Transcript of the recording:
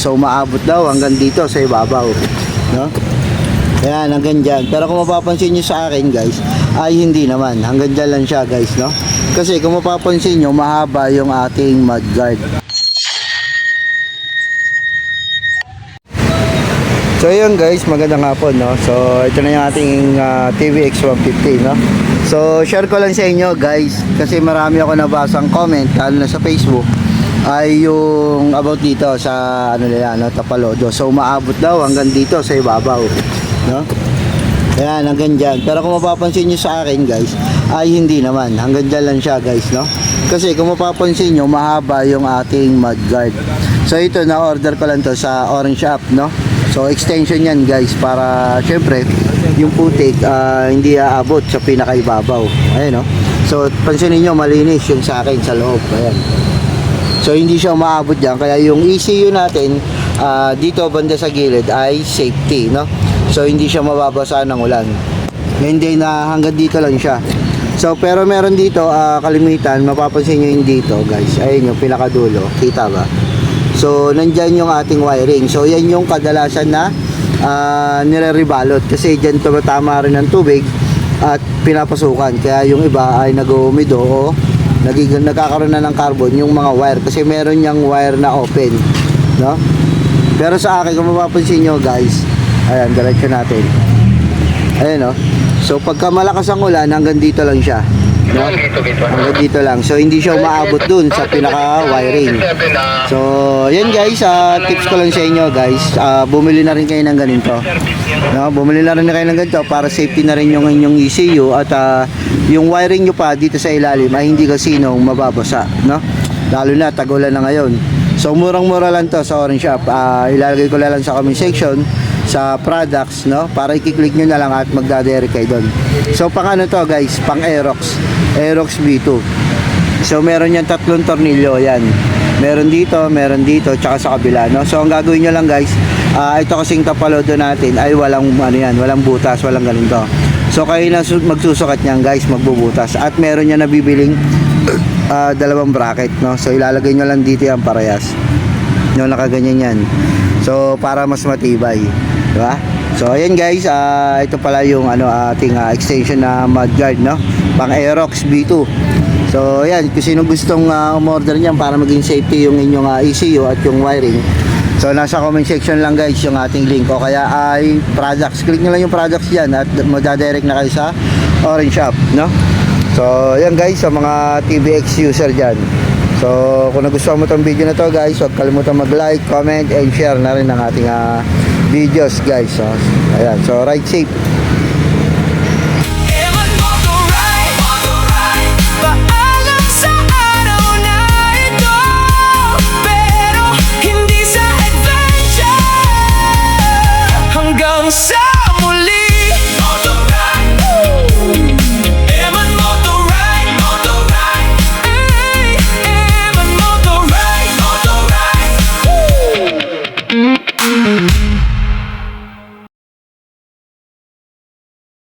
So maabot daw hanggang dito sa ibabaw, no? Ayan, hanggang dyan. Pero kung mapapansin nyo sa akin guys, ay hindi naman, hanggang dyan lang siya guys, no? Kasi kung mapapansin nyo, mahaba yung ating mudguard. So yun guys, magandang hapon, no? So ito na yung ating TVX 150, no? So share ko lang sa inyo guys, kasi marami ako nabasang comment lalo na sa Facebook, ay yung about dito sa ano nila, no, Tapalodo. So maabot daw hanggang dito sa ibabaw, no? Ayan, hanggang dyan. Pero kung mapapansin nyo sa akin guys, ay hindi naman, hanggang dyan lang siya guys, no? Kasi kung mapapansin nyo, mahaba yung ating mudguard. So ito, na-order ko lang to sa Orange App, no? So extension yan guys, para syempre yung putik hindi aabot sa pinakaibabaw. Ayan, no? So pansinin nyo, malinis yung sa akin sa loob. Ayan. So hindi siya umaabot dyan. Kaya yung ECU natin dito banda sa gilid ay safety, no? So hindi siya mababasa ng ulan. Hindi na hanggang dito lang siya. So pero meron dito kalimitan, mapapansin nyo yung dito guys. Ayun yung pinakadulo, kita ba? So nandyan yung ating wiring. So yan yung kadalasan na nire-rebalot. Kasi dyan tumatama rin ng tubig at pinapasukan. Kaya yung iba ay nag-umido o nagkakaroon na ng carbon yung mga wire. Kasi meron niyang wire na open, no? Pero sa akin, kung mapapansin nyo guys, ayan, diretso natin. Ayan, no? So pagka malakas ang ulan, hanggang dito lang siya, no? Hanggang dito lang. So hindi siya umaabot dun sa pinaka-wiring. So yan guys, tips ko lang sa inyo guys, bumili na rin kayo ng ganito, no? Bumili na rin kayo ng ganito para safety na rin yung inyong ECU. At yung wiring nyo pa dito sa ilalim ay hindi kasinong mababasa, no? Lalo na tag-ulan na ngayon. So murang-mura lang to sa Orange App. Ilalagay ko lang sa comment section sa products, no? Para i-click nyo na lang at magdadirect kayo doon. So pang ano to guys, pang Aerox B2. So meron yan 3 tornilyo yan. Meron dito, tsaka sa kabila, no? So ang gagawin nyo lang guys, ito kasing Tapalodo natin ay walang ano yan, walang butas, walang ganito. So kayo na magsusukat niyan guys, magbubutas. At meron yan nabibiling dalawang bracket, no? So ilalagay nyo lang dito yan parehas, no? Nakaganyan yan. So para mas matibay, di ba? So ayan guys, ito pala yung ating extension na mudguard, no? Pang Aerox B2. So ayan, kung sino gustong umorder niyan para maging safety yung inyong ECU at yung wiring, so nasa comment section lang guys yung ating link, o kaya ay products, click nyo lang yung products dyan at madadirect na kayo sa Orange App, no? So ayan guys, sa mga TVX user dyan, so kung nagustuhan mo itong video na to guys, huwag kalimutan mag-like, comment, and share na rin ang ating videos guys. So ayan, so ride safe. Sa